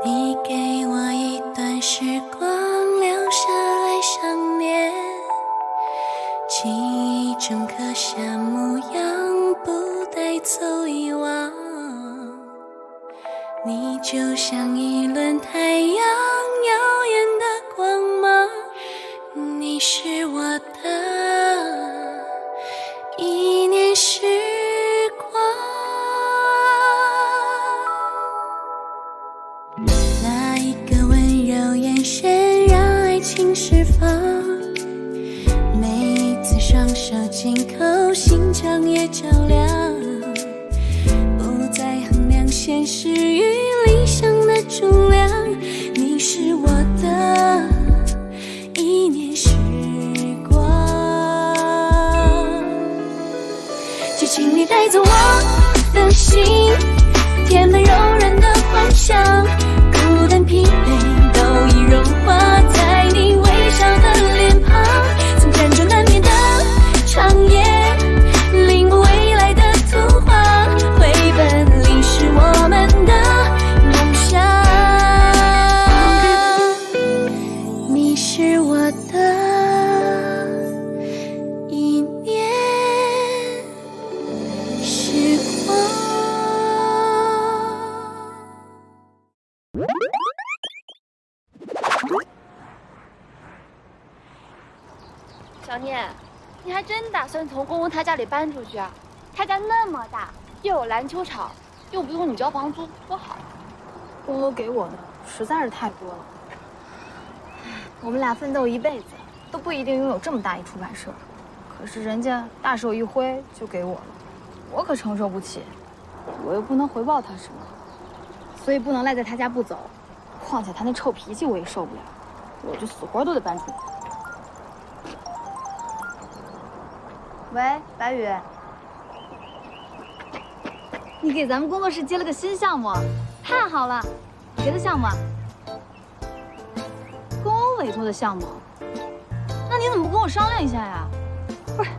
你给我一段时光，留下来想念，记忆中刻下模样，不带走遗忘。你就像一轮太阳，耀眼的光芒，你是我的一念时光。那一个温柔眼神让爱情释放，每一次双手紧扣，心肠也照亮，不再衡量现实与理想的重量，你是我的一念时光。就请你带走我的心，填满柔软的幻想，孤单疲惫都已融化在你微笑的脸庞，曾辗转难眠的长夜，领悟未来的图画，绘本里是我们的梦想。你是我的一念时光。小聂，你还真打算从公公他家里搬出去啊？他家那么大，又有篮球场，又不用你交房租，多好。公公给我的实在是太多了，我们俩奋斗一辈子，都不一定拥有这么大一出版社，可是人家大手一挥就给我了，我可承受不起，我又不能回报他什么，所以不能赖在他家不走。况且他那臭脾气我也受不了，我就死活都得搬出去。喂，白宇，你给咱们工作室接了个新项目，太好了！谁的项目啊？公委托的项目。那你怎么不跟我商量一下呀？不是，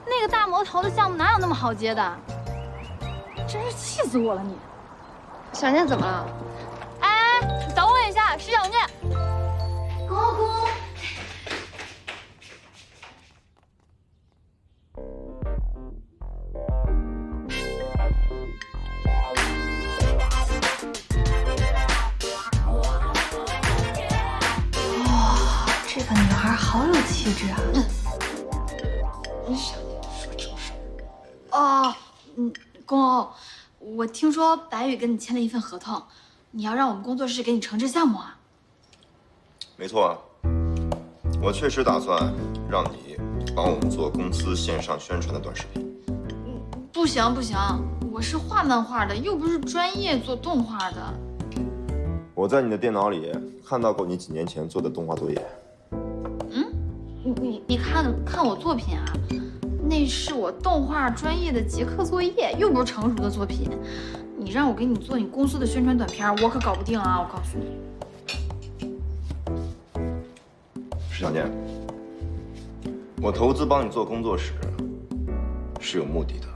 那个大魔头的项目哪有那么好接的？真是气死我了你！小聂怎么了？哎，你等我一下，是小聂。公公。这个女孩好有气质啊！哦，公公，我听说白宇跟你签了一份合同，你要让我们工作室给你承制项目啊？没错啊，我确实打算让你帮我们做公司线上宣传的短视频。不行不行，我是画漫画的，又不是专业做动画的。我在你的电脑里看到过你几年前做的动画作业。你看我作品啊，那是我动画专业的结课作业，又不是成熟的作品。你让我给你做你公司的宣传短片，我可搞不定啊！我告诉你。石小念，我投资帮你做工作室是有目的的，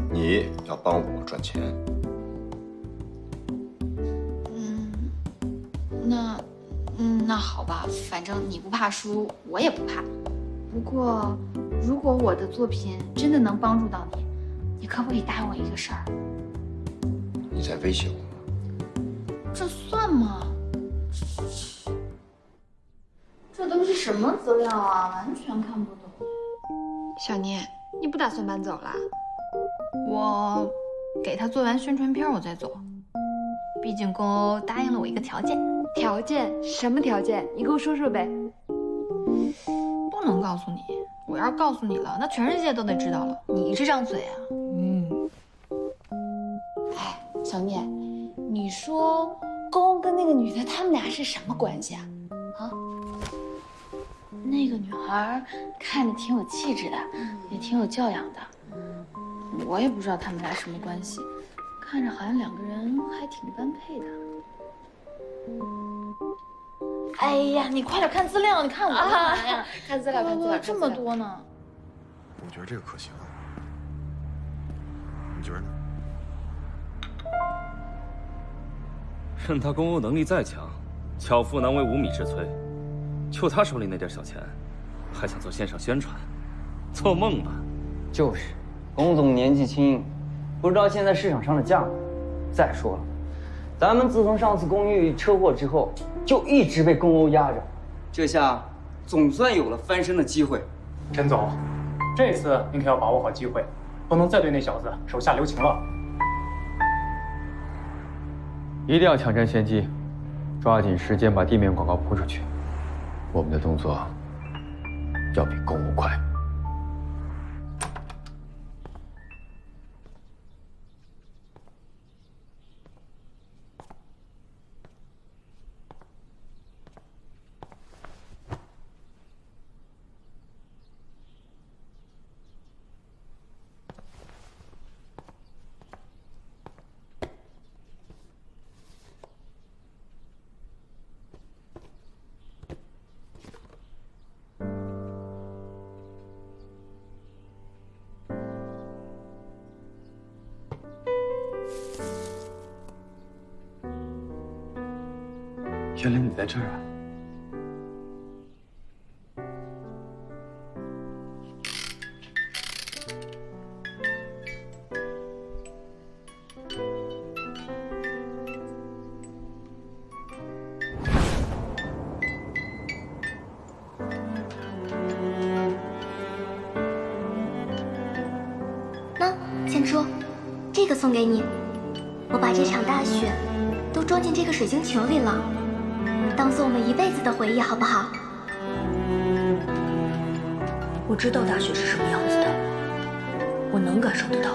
你要帮我赚钱。那好吧，反正你不怕输，我也不怕。不过，如果我的作品真的能帮助到你，你可不可以答应我一个事儿？你在威胁我吗？这算吗？这都是什么资料啊？完全看不懂。小聂，你不打算搬走啦？我给他做完宣传片我再走，毕竟公欧答应了我一个条件。条件？什么条件？你给我说说呗。不能告诉你，我要是告诉你了，那全世界都得知道了。你这张嘴啊，哎，小聂，你说公公跟那个女的，他们俩是什么关系啊？啊？那个女孩看着挺有气质的，也挺有教养的。我也不知道他们俩什么关系，看着好像两个人还挺般配的。哎呀，你快点看资料，你看我干嘛呀？看资料，看资料，这么多呢。我觉得这个可行啊，你觉得呢？任他公欧能力再强，巧妇难为无米之炊。就他手里那点小钱，还想做线上宣传，做梦吧！就是，龚总年纪轻，不知道现在市场上的价格。再说了，咱们自从上次公寓车祸之后，就一直被龚欧压着，这下总算有了翻身的机会。陈总，这次您可要把握好机会，不能再对那小子手下留情了。一定要抢占先机，抓紧时间把地面广告铺出去。我们的动作要比公务快。原来你在这儿啊！那千初，这个送给你，我把这场大雪都装进这个水晶球里了。当做我们一辈子的回忆，好不好？我知道大雪是什么样子的，我能感受得到。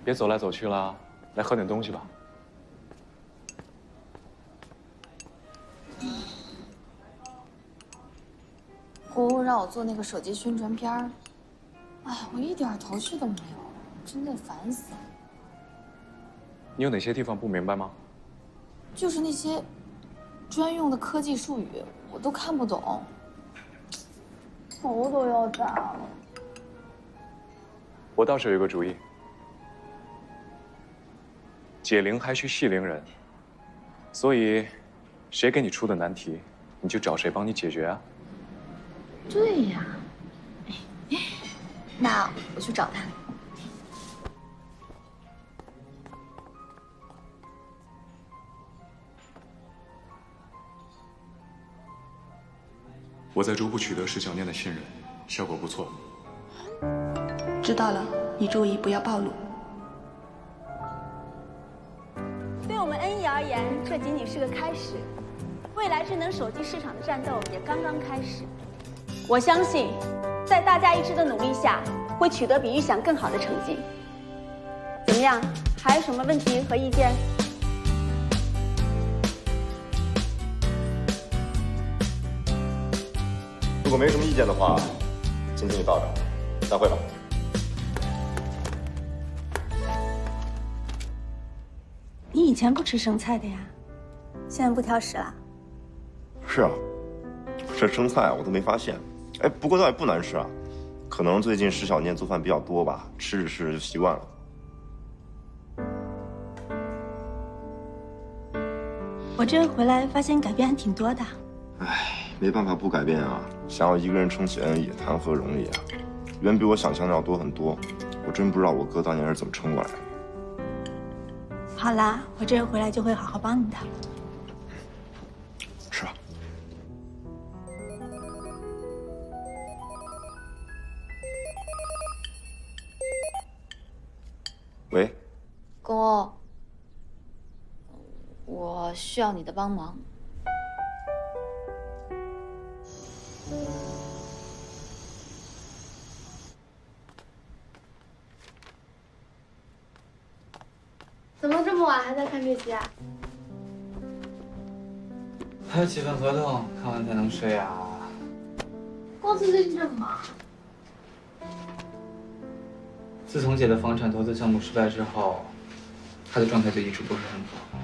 别走来走去了，来喝点东西吧。国务让我做那个手机宣传片儿，哎，我一点头绪都没有，真的烦死了。你有哪些地方不明白吗？就是那些专用的科技术语，我都看不懂，头都要炸了。我倒是有一个主意。解铃还须系铃人，所以，谁给你出的难题，你就找谁帮你解决啊。对呀，那我去找他。我在逐步取得石小念的信任，效果不错。知道了，你注意不要暴露。对我们恩义而言，这仅仅是个开始，未来智能手机市场的战斗也刚刚开始。我相信，在大家一致的努力下，会取得比预想更好的成绩。怎么样？还有什么问题和意见？如果没什么意见的话，今天就到这儿，散会吧。你以前不吃生菜的呀，现在不挑食了？是啊，这生菜我都没发现。哎，不过倒也不难吃啊，可能最近石小念做饭比较多吧，吃着吃着就习惯了。我这回来发现改变还挺多的。哎，没办法不改变啊，想要一个人撑起恩义，谈何容易啊！远比我想象的要多很多。我真不知道我哥当年是怎么撑过来的。好啦，我这回来就会好好帮你的。是吧？喂，公欧，我需要你的帮忙。还在看这些啊？还有几份合同，看完才能睡啊。公司最近这么忙？自从姐的房产投资项目失败之后，她的状态就一直不是很好。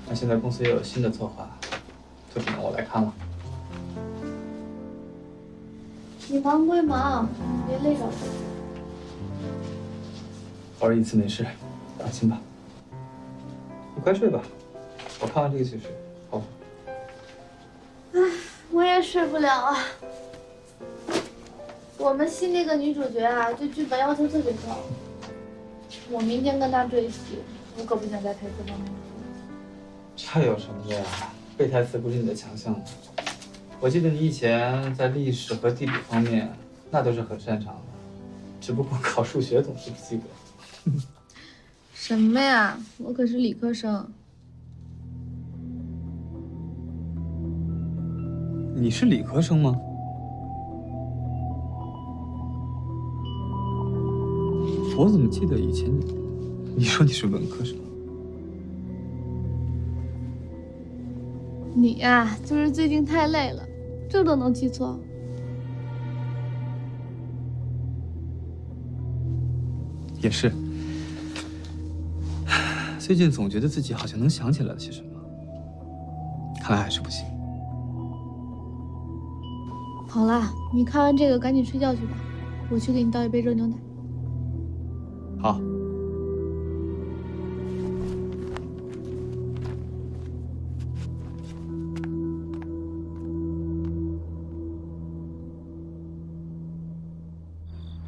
那现在公司也有新的策划，就只能我来看了。你忙归忙，别累着了。偶尔一次没事，放心吧。你快睡吧，我看完这个去睡，好吧？唉，我也睡不了啊。我们系那个女主角啊，对剧本要求特别高。我明天跟她对戏，我可不想在台词方面。这有什么的呀？背台词不是你的强项吗？我记得你以前在历史和地理方面那都是很擅长的，只不过考数学总是不及格。什么呀？我可是理科生。你是理科生吗？我怎么记得以前你说你是文科生？你呀，就是最近太累了，这都能记错。也是，最近总觉得自己好像能想起来了些什么，看来还是不行。好啦，你看完这个赶紧睡觉去吧，我去给你倒一杯热牛奶。好。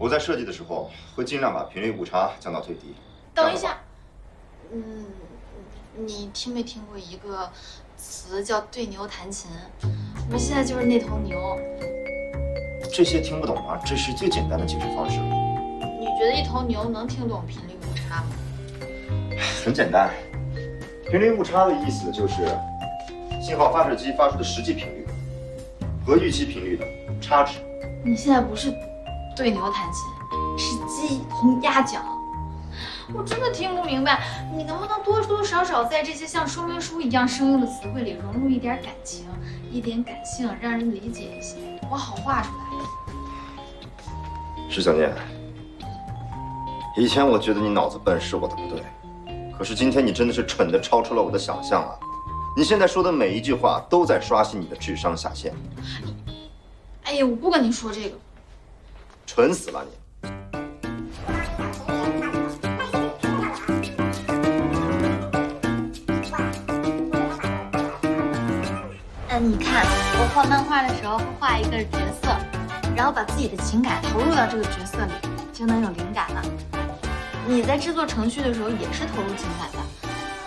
我在设计的时候会尽量把频率误差降到最低。等一下，你听没听过一个词叫对牛弹琴？我现在就是那头牛。这些听不懂吗？这是最简单的解释方式。你觉得一头牛能听懂频率误差吗？很简单，频率误差的意思就是信号发射机发出的实际频率和预期频率的差值。你现在不是对牛弹琴，是鸡同鸭讲。我真的听不明白，你能不能多多少少在这些像说明书一样生硬的词汇里融入一点感情，一点感性，让人理解一些，我好画出来。石小念，以前我觉得你脑子笨是我的不对，可是今天你真的是蠢的超出了我的想象啊！你现在说的每一句话都在刷新你的智商下限。哎呀，我不跟你说这个，蠢死了你！你看我画漫画的时候会画一个角色，然后把自己的情感投入到这个角色里，就能有灵感了。你在制作程序的时候也是投入情感的。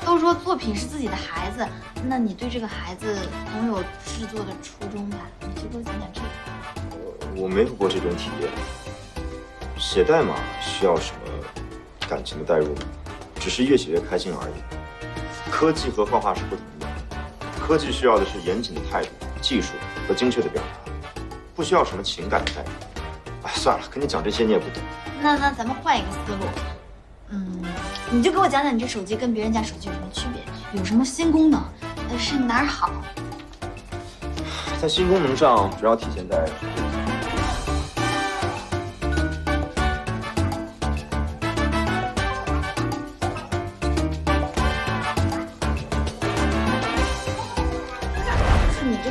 都说作品是自己的孩子，那你对这个孩子总有制作的初衷吧？你就多讲讲这个。我没有过这种体验。写代码需要什么感情的代入吗？只是越写越开心而已。科技和画画是不同的。科技需要的是严谨的态度、技术和精确的表达，不需要什么情感的代入。哎，算了，跟你讲这些你也不懂。那咱们换一个思路，你就给我讲讲你这手机跟别人家手机有什么区别，有什么新功能，是哪儿好？在新功能上，主要体现在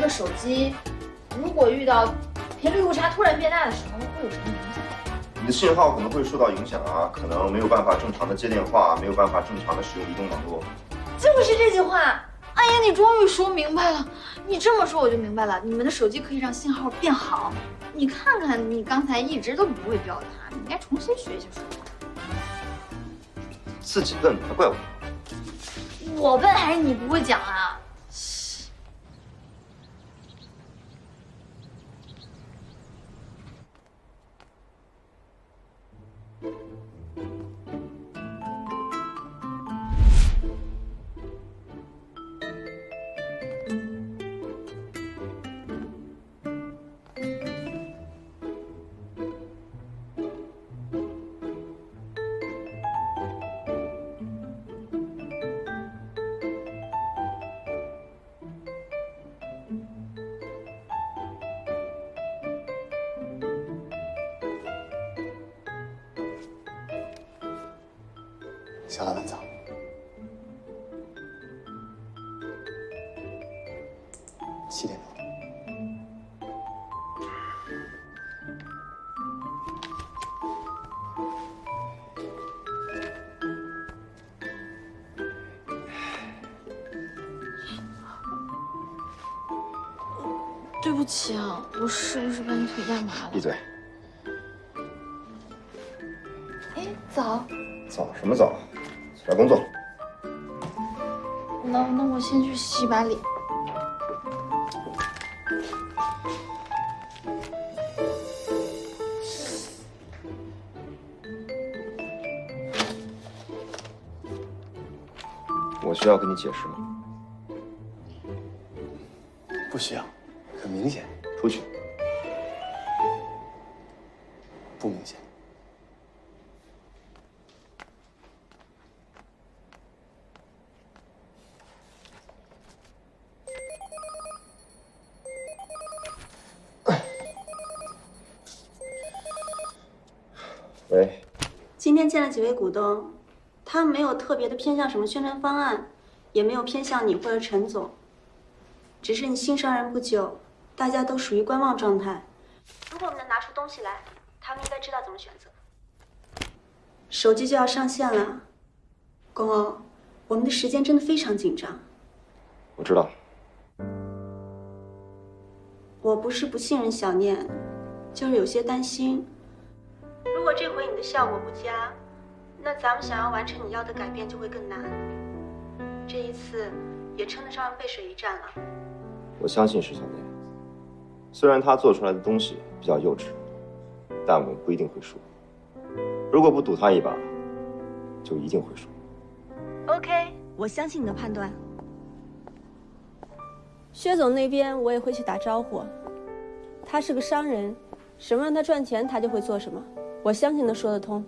手机如果遇到频率误差突然变大的时候，会有什么影响？你的信号可能会受到影响啊，可能没有办法正常的接电话，没有办法正常的使用移动网络。就是这句话，哎呀，你终于说明白了。你这么说我就明白了，你们的手机可以让信号变好。你看看，你刚才一直都不会表达，你应该重新学一学说话。自己笨还怪我？我笨还是你不会讲啊？下来晚早。7点多。对不起啊，我是不是把你腿干嘛了？闭嘴！哎，早。早什么早？起来工作。那我先去洗把脸。我需要跟你解释吗？不需要，很明显。出去。不明显。喂。今天见了几位股东，他们没有特别的偏向什么宣传方案，也没有偏向你或者陈总，只是你新上任不久，大家都属于观望状态。如果我们能拿出东西来，他们应该知道怎么选择。手机就要上线了，公欧，我们的时间真的非常紧张。我知道。我不是不信任小念，就是有些担心。如果这回你的效果不佳，那咱们想要完成你要的改变就会更难。这一次也称得上背水一战了。我相信石小念，虽然他做出来的东西比较幼稚，但我们不一定会输。如果不赌他一把，就一定会输。OK， 我相信你的判断。薛总那边我也会去打招呼，他是个商人，什么让他赚钱他就会做什么，我相信能说得通。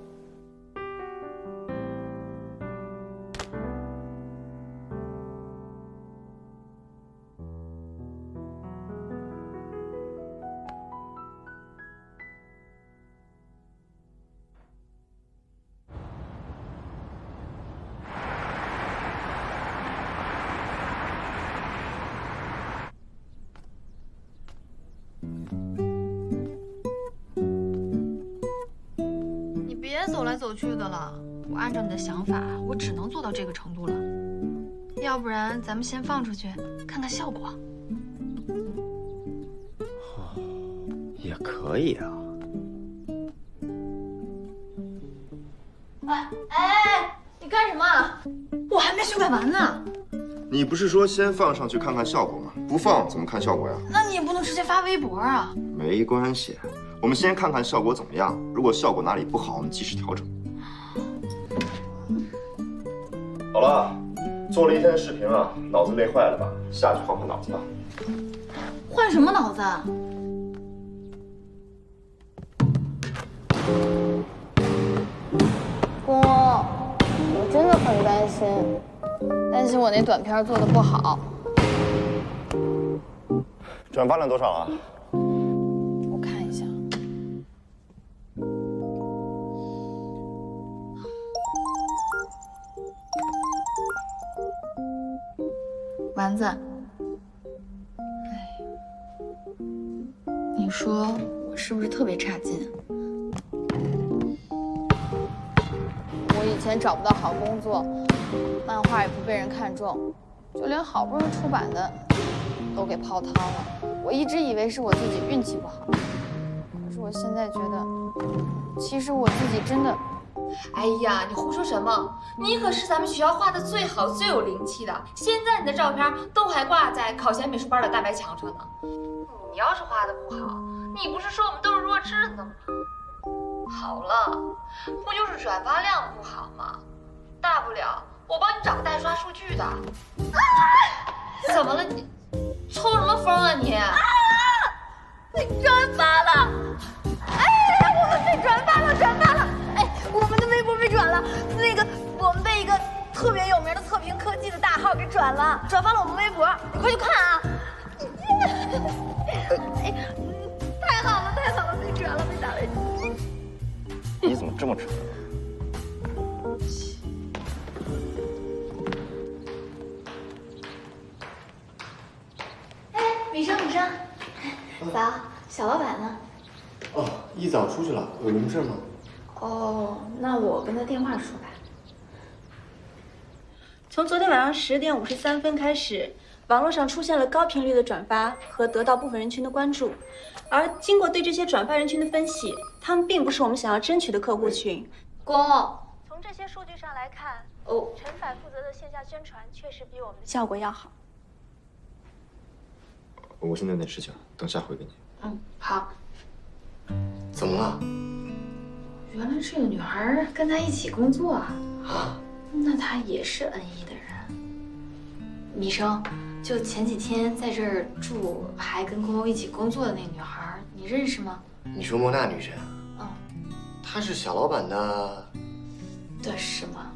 别走来走去的了，我按照你的想法，我只能做到这个程度了。要不然咱们先放出去看看效果。也可以啊。哎，你干什么？我还没修改完呢。你不是说先放上去看看效果吗？不放怎么看效果呀？那你也不能直接发微博啊。没关系，我们先看看效果怎么样。如果效果哪里不好，我们及时调整。好了，做了一天视频了，脑子累坏了吧？下去换换脑子吧。换什么脑子啊？公公，我真的很担心我那短片做的不好。转发量多少啊？我看一下。丸子，你说我是不是特别差劲？我以前找不到好工作，漫画也不被人看中，就连好不容易出版的都给泡汤了。我一直以为是我自己运气不好，可是我现在觉得，其实我自己真的……哎呀，你胡说什么？你可是咱们学校画的最好、最有灵气的，现在你的照片都还挂在考前美术班的大白墙上呢。你要是画的不好，你不是说我们都是弱智的吗？好了，不就是转发量不好吗？大不了我帮你找个代刷数据的。怎么了你？抽什么风啊你？被转发了！哎，我们被转发了，转发了！哎，我们的微博被转了，我们被一个特别有名的测评科技的大号给转了，转发了我们微博，你快去看啊！哎，太好了，太好了，被转了，被打了！你怎么这么蠢？小老板呢？哦，一早出去了，有什么事吗？哦，那我跟他电话说吧。从昨天晚上10点53分开始，网络上出现了高频率的转发和得到部分人群的关注，而经过对这些转发人群的分析，他们并不是我们想要争取的客户群。从这些数据上来看，陈反负责的线下宣传确实比我们的效果要好。我现在有点事情，等下回给你。嗯，好。怎么了？原来这个女孩跟他一起工作啊？啊？那她也是恩义的人。米生，就前几天在这儿住，还跟公公一起工作的那女孩，你认识吗？你说莫娜女神？嗯。她是小老板的什么？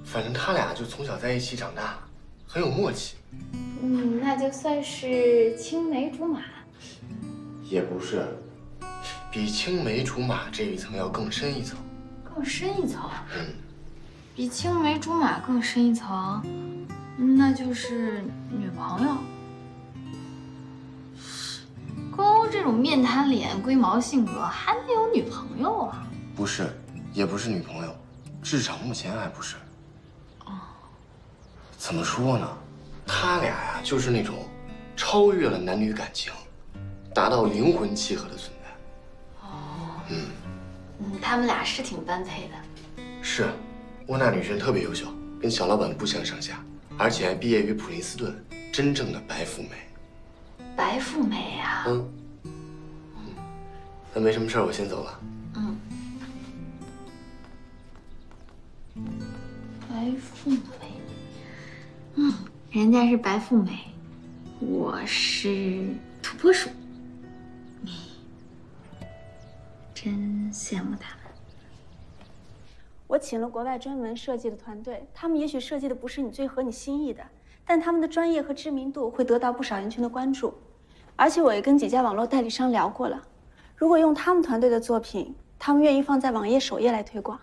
反正他俩就从小在一起长大，很有默契。那就算是青梅竹马。也不是，比青梅竹马这一层要更深一层。更深一层？比青梅竹马更深一层，那就是女朋友。公欧这种面瘫脸、龟毛性格，还能有女朋友啊？不是，也不是女朋友，至少目前还不是。怎么说呢？他俩呀，就是那种超越了男女感情，达到灵魂契合的存在。他们俩是挺般配的。是，莫娜女神特别优秀，跟小老板不相上下，而且还毕业于普林斯顿，真正的白富美。白富美啊？那没什么事儿，我先走了。白富美。人家是白富美，我是土拨鼠。真羡慕他们。我请了国外专门设计的团队，他们也许设计的不是你最合你心意的，但他们的专业和知名度会得到不少人群的关注。而且我也跟几家网络代理商聊过了，如果用他们团队的作品，他们愿意放在网页首页来推广。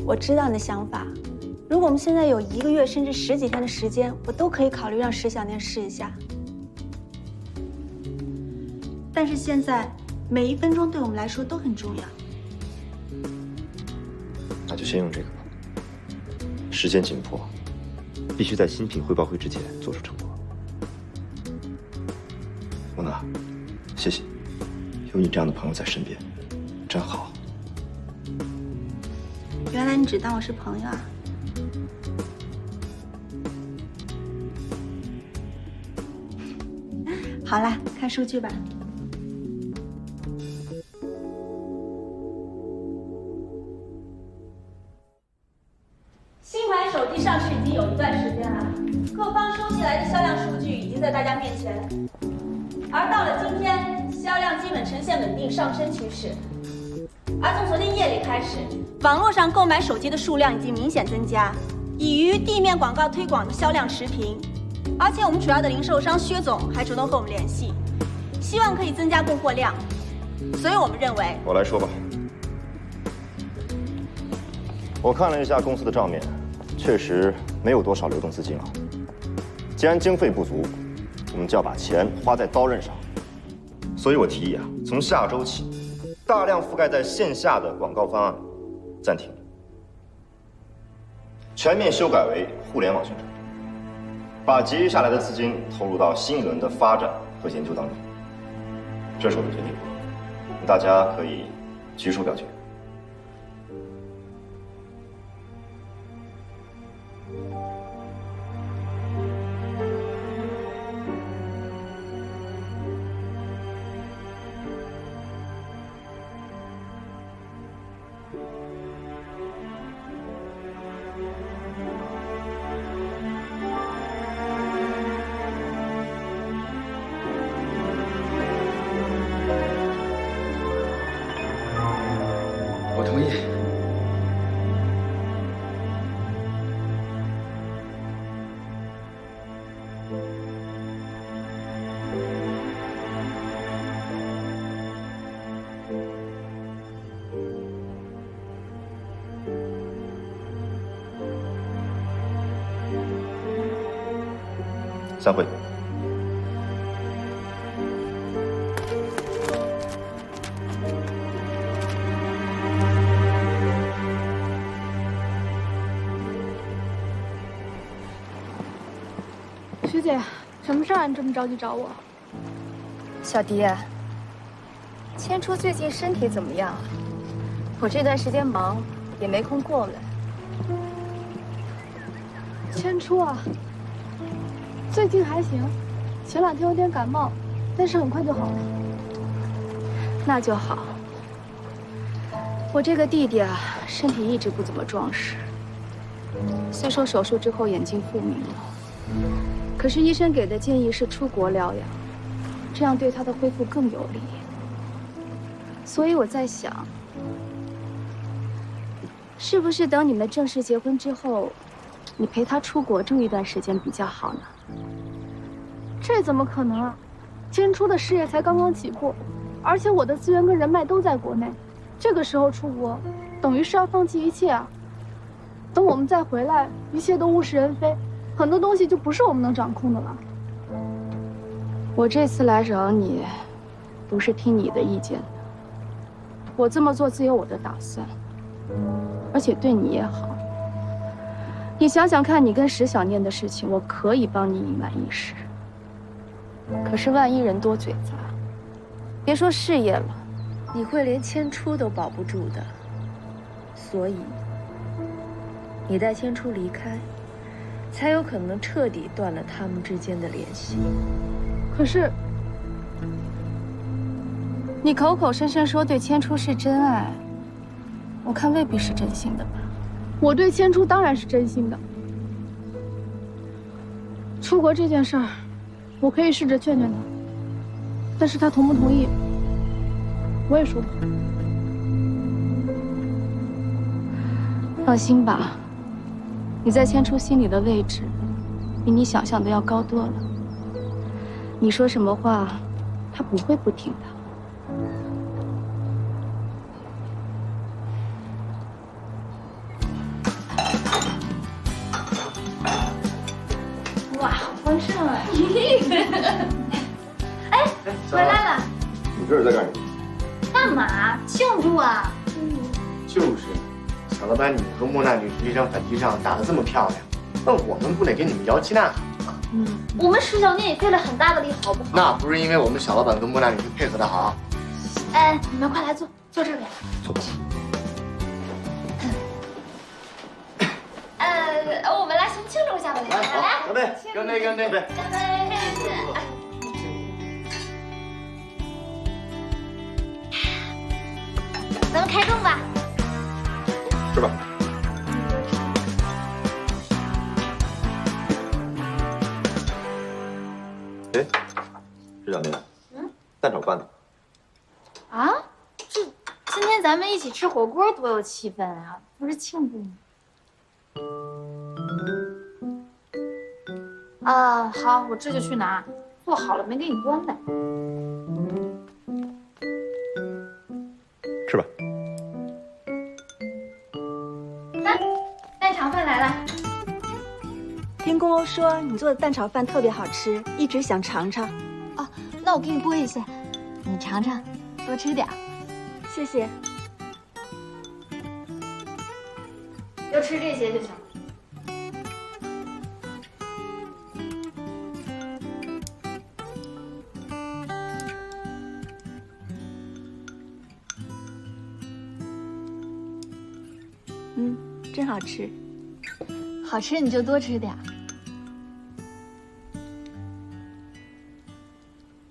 我知道你的想法，如果我们现在有1个月甚至10几天的时间，我都可以考虑让石小念试一下。但是现在每1分钟对我们来说都很重要。那就先用这个吧。时间紧迫，必须在新品汇报会之前做出成果。莫娜，谢谢，有你这样的朋友在身边，真好。原来你只当我是朋友啊！好啦，看数据吧。新款手机上市已经有一段时间了，各方收集来的销量数据已经在大家面前，而到了今天，销量基本呈现稳定上升趋势。而从昨天夜里开始，网络上购买手机的数量已经明显增加，已与地面广告推广的销量持平。而且我们主要的零售商薛总还主动和我们联系，希望可以增加供货量。所以我们认为，我来说吧。我看了一下公司的账面，确实没有多少流动资金了。既然经费不足，我们就要把钱花在刀刃上。所以我提议啊，从下周起，大量覆盖在线下的广告方案暂停，全面修改为互联网宣传，把节约下来的资金投入到新一轮的发展和研究当中。这是我的决定，大家可以举手表决。我同意。散会。学姐，什么事儿你这么着急找我？小迪，千初最近身体怎么样？我这段时间忙，也没空过来。千初啊，最近还行，前2天有点感冒，但是很快就好了。那就好。我这个弟弟啊，身体一直不怎么壮实，虽说手术之后眼睛复明了，可是医生给的建议是出国疗养，这样对他的恢复更有利。所以我在想，是不是等你们正式结婚之后，你陪他出国住一段时间比较好呢？这怎么可能啊！千初的事业才刚刚起步，而且我的资源跟人脉都在国内，这个时候出国，等于是要放弃一切啊。等我们再回来，一切都物是人非，很多东西就不是我们能掌控的了。我这次来找你，不是听你的意见的。我这么做自有我的打算，而且对你也好。你想想看，你跟石小念的事情，我可以帮你隐瞒一时。可是万一人多嘴杂，别说事业了，你会连千初都保不住的。所以，你带千初离开，才有可能彻底断了他们之间的联系。可是，你口口声声说对千初是真爱，我看未必是真心的吧？我对千初当然是真心的。出国这件事儿，我可以试着劝劝他，但是他同不同意，我也说不好。放心吧，你在千初心里的位置，比你想象的要高多了。你说什么话，他不会不听的。哇，好丰盛哎！哎，回来了，你这是在干什么？干嘛？庆祝啊！就是，小老板，你和莫娜女士这场反击仗打得这么漂亮，那我们不得给你们摇旗呐喊？我们石小念也费了很大的力，好不好？那不是因为我们小老板跟莫娜女士配合的好。哎，你们快来坐，坐这边。坐吧。我们来先庆祝一下吧，来，干杯！干杯！干杯！干杯！咱们开动吧。吃吧。哎，石小念，蛋炒饭呢？啊，今天咱们一起吃火锅，多有气氛啊！不是庆祝吗？啊，好，我这就去拿。做好了没给你端来。吃吧。来，蛋炒饭来了。听公欧说你做的蛋炒饭特别好吃，一直想尝尝。哦，那我给你剥一些，你尝尝，多吃点。谢谢。就吃这些就行。真好吃。好吃你就多吃点。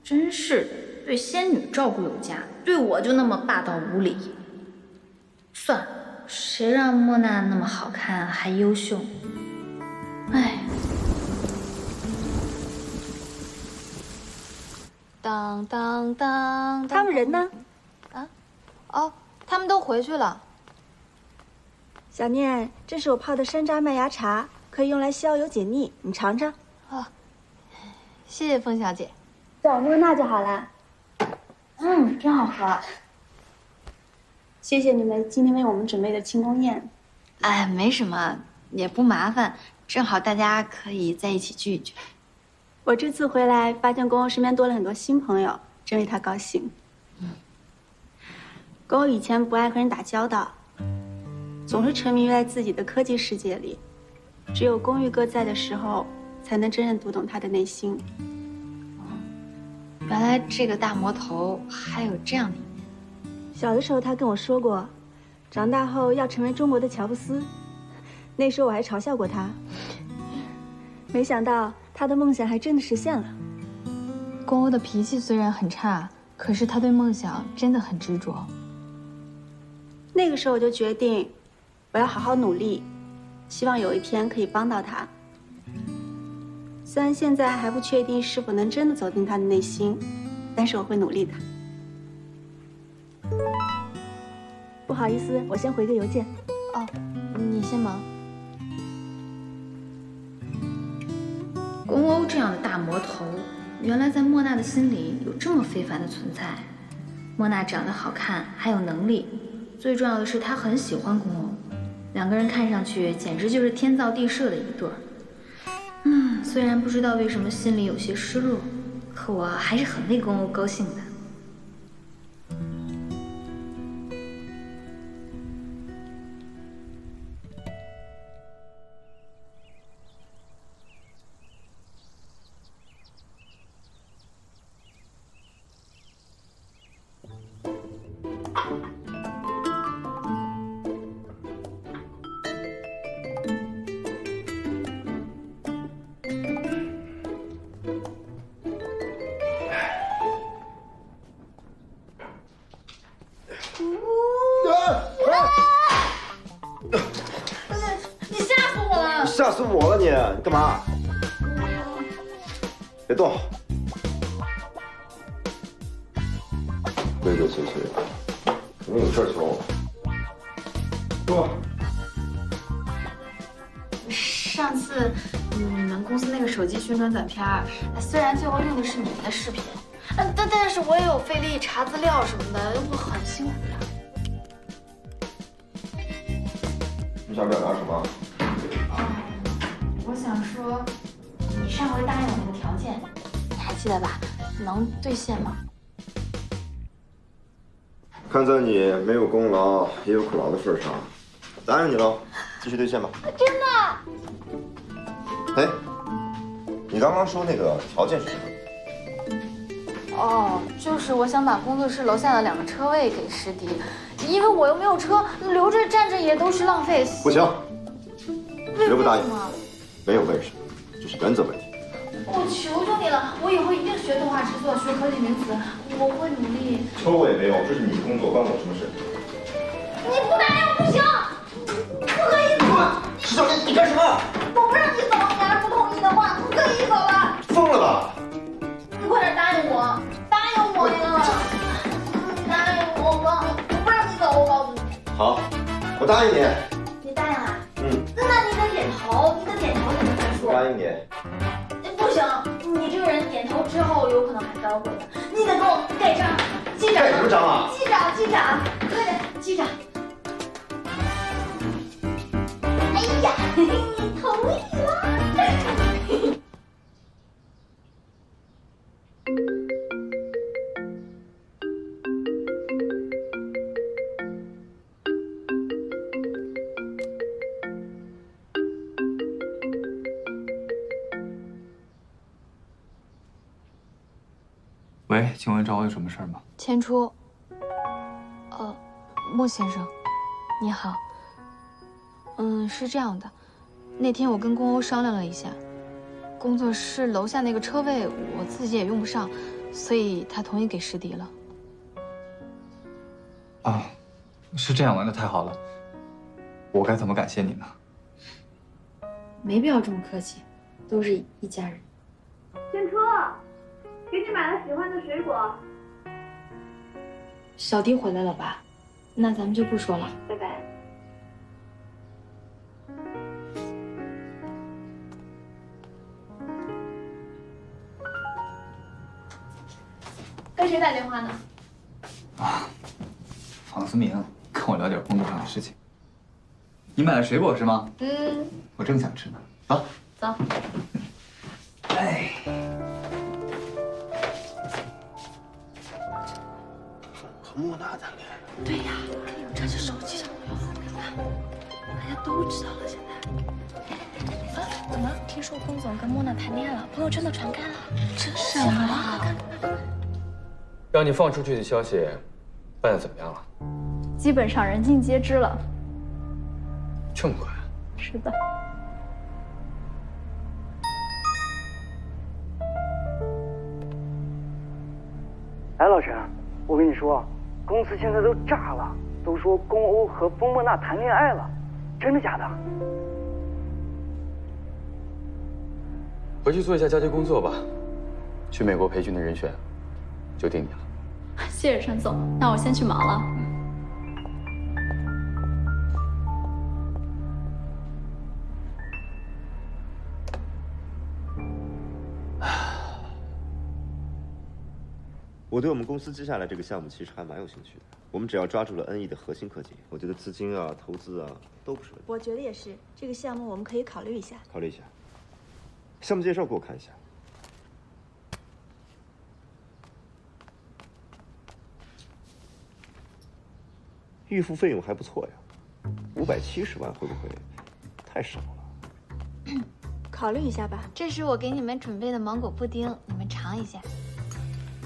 真是的，对仙女照顾有加，对我就那么霸道无理。算了，谁让莫娜那么好看还优秀？哎。当当当，他们人呢？啊？哦，他们都回去了。小念，这是我泡的山楂麦芽茶，可以用来消油解腻，你尝尝。哦，谢谢风小姐。叫我莫娜就好了。真好喝。谢谢你们今天为我们准备的庆功宴。哎，没什么，也不麻烦，正好大家可以在一起聚一聚。我这次回来，发现公公身边多了很多新朋友，真为他高兴。公公以前不爱和人打交道，总是沉迷在自己的科技世界里，只有公寓哥在的时候，才能真正读懂他的内心。原来这个大魔头还有这样的一面。小的时候他跟我说过，长大后要成为中国的乔布斯，那时候我还嘲笑过他。没想到他的梦想还真的实现了。公欧的脾气虽然很差，可是他对梦想真的很执着。那个时候我就决定，我要好好努力，希望有一天可以帮到他。虽然现在还不确定是否能真的走进他的内心，但是我会努力的。不好意思，我先回个邮件。哦，你先忙。公欧这样的大魔头，原来在莫娜的心里有这么非凡的存在。莫娜长得好看，还有能力，最重要的是她很喜欢公欧，两个人看上去简直就是天造地设的一对儿。虽然不知道为什么心里有些失落，可我还是很为公欧高兴的。吓死我了你干嘛？别动，规规矩矩，肯定有事求我。说。上次你们公司那个手机宣传短片，虽然最后用的是你们的视频，但是我也有费力查资料什么的，我很辛苦呀。你想表达什么？我想说，你上回答应我那个条件，你还记得吧？能兑现吗？看在你没有功劳也有苦劳的份上，答应你了，继续兑现吧。真的？哎，你刚刚说那个条件是什么？哦，就是我想把工作室楼下的2个车位给师弟，因为我又没有车，留着站着也都是浪费。不行，绝不答应。为什么？没有为什么，这是原则问题。我求求你了，我以后一定学动画制作，学科技名词，我会努力。求我也没用，这是你的工作，关我什么事？你不答应不行，不可以走。石小姐，你干什么？我不让你走，你还不同意的话，不可以走了。疯了吧？你快点答应我，答应我呀！答应我吧，我不让你走，我告诉你。好，我答应你。你答应了？嗯。那你得点头，你得点头才能算数。我答应你。不行，你这个人点头之后有可能还召回的，你得给我盖章，记长。盖什么章啊？记长，快点，记长。哎呀，你同意了。喂，请问找我有什么事儿吗？千初，莫先生，你好。是这样的，那天我跟公欧商量了一下，工作室楼下那个车位我自己也用不上，所以他同意给师弟了。啊，是这样的，那太好了。我该怎么感谢你呢？没必要这么客气，都是一家人。千初，给你买了喜欢的水果。小弟回来了吧？那咱们就不说了，拜拜。跟谁打电话呢？啊，房思明跟我聊点工作上的事情。你买了水果是吗？嗯，我正想吃呢。走。走。哎，和莫娜谈恋爱？对呀，这是手机上的哟，大家都知道了现在。怎么？听说龚总跟莫娜谈恋爱了，朋友圈都传开了。真是啊！让你放出去的消息办得怎么样了？基本上人尽皆知了。这么快？是的。哎，老陈，我跟你说，公司现在都炸了，都说龚欧和风莫娜谈恋爱了，真的假的？回去做一下交接工作吧。去美国培训的人选就定你了。谢谢陈总，那我先去忙了。我对我们公司接下来这个项目其实还蛮有兴趣的。我们只要抓住了 NE 的核心科技，我觉得资金啊、投资啊都不是问题。我觉得也是，这个项目我们可以考虑一下。考虑一下。项目介绍给我看一下。预付费用还不错呀，570万会不会太少了？考虑一下吧。这是我给你们准备的芒果布丁，你们尝一下。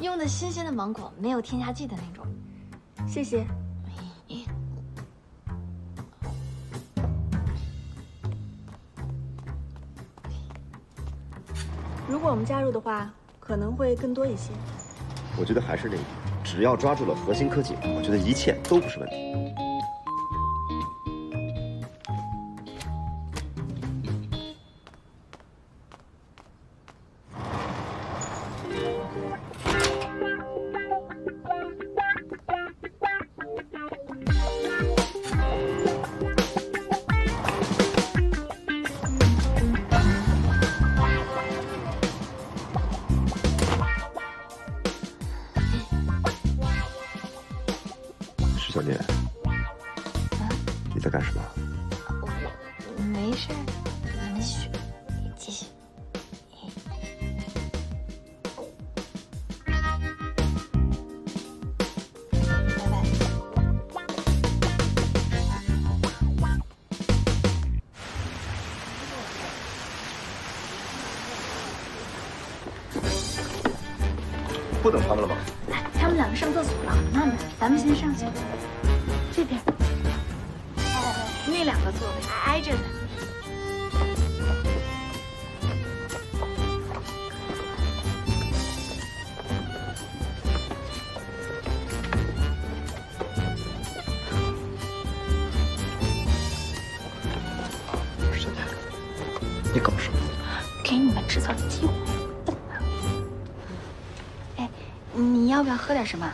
用的新鲜的芒果，没有添加剂的那种。谢谢。如果我们加入的话，可能会更多一些。我觉得还是那一点，只要抓住了核心科技，我觉得一切都不是问题。小念，你在干什么？我没事，你们继续，继续。拜拜。不等他们了吗？他们两个上厕所了，慢点，咱们先上去。这边，那两个座位挨着的。小念，你搞什么？给你们制造机会。哎，你要不要喝点什么？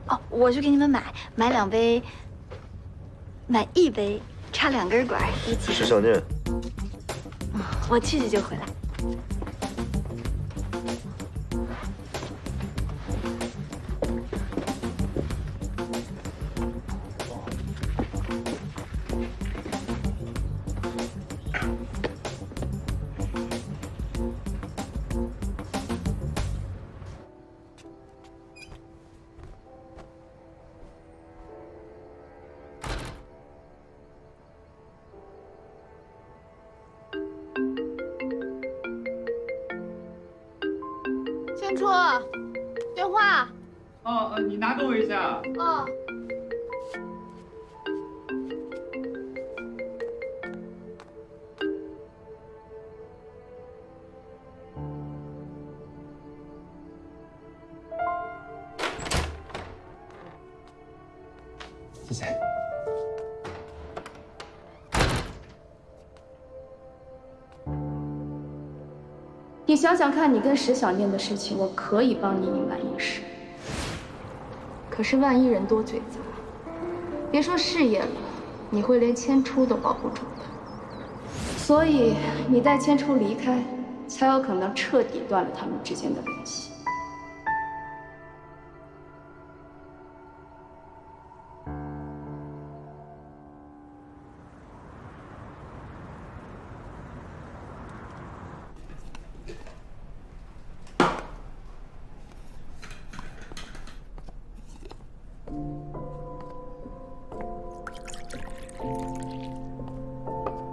哦，我去给你们买2杯，买1杯，插2根管一起。石小念，我去就回来。千初，电话。哦，你拿给我一下。哦。谢谢。你想想看，你跟石小念的事情，我可以帮你隐瞒一时。可是万一人多嘴杂，别说事业了，你会连千初都保不住的。所以你带千初离开，才有可能彻底断了他们之间的联系。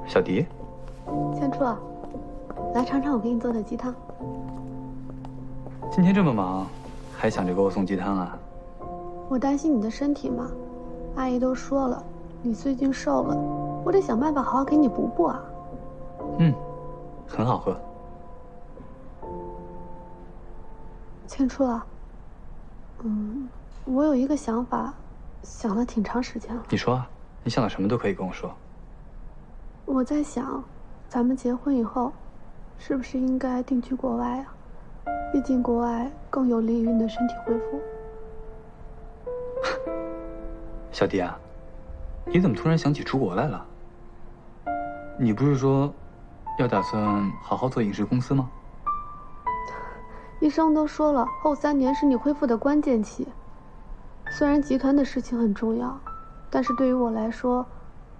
小迪，千初，来尝尝我给你做的鸡汤。今天这么忙，还想着给我送鸡汤啊？我担心你的身体嘛，阿姨都说了，你最近瘦了，我得想办法好好给你补补啊。很好喝。千初啊，我有一个想法，想了挺长时间了。你说啊，你想到什么都可以跟我说。我在想，咱们结婚以后，是不是应该定居国外啊？毕竟国外更有利于你的身体恢复。小迪啊，你怎么突然想起出国来了？你不是说要打算好好做影视公司吗？医生都说了，后3年是你恢复的关键期。虽然集团的事情很重要，但是对于我来说，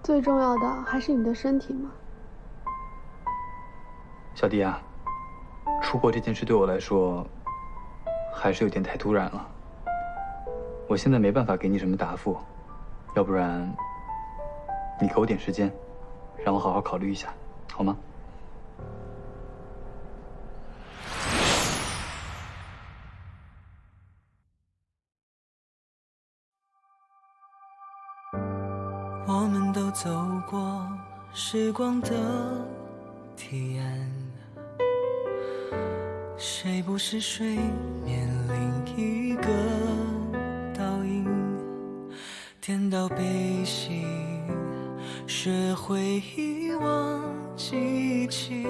最重要的还是你的身体嘛。小迪啊，出国这件事对我来说，还是有点太突然了。我现在没办法给你什么答复，要不然，你给我点时间，让我好好考虑一下，好吗？我们都走过时光的堤岸，谁不是水面另一个倒影？颠倒悲喜，学会遗忘记起，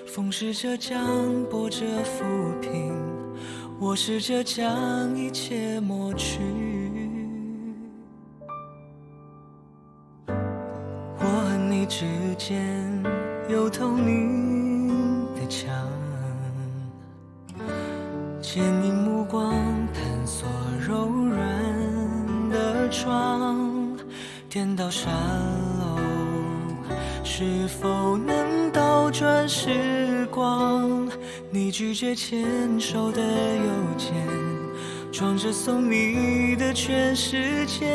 风试着将波折抚平，我试着将一切抹去。我和你之间有透明的墙，借你目光探索柔软的窗，颠倒沙漏，是否能倒转时光？你拒绝牵手的邮件，装着送你的全世界。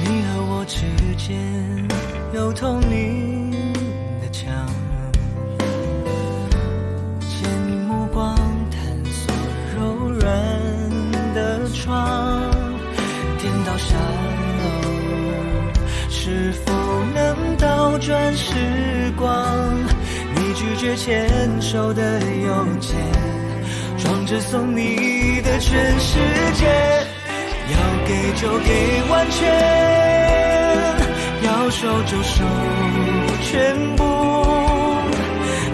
你和我之间有透明的墙，借你目光探索柔软的窗，颠倒沙漏，是否能倒转时光？你拒绝牵手的邮件，装着送你的全世界。要给就给完全，要收就收全部。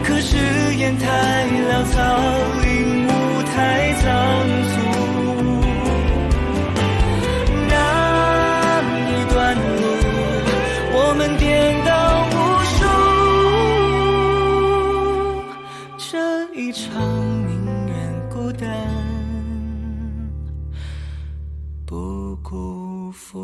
可是烟太潦草，领悟太仓促。那一段路，我们颠倒无数。这一场宁愿孤单，不辜负。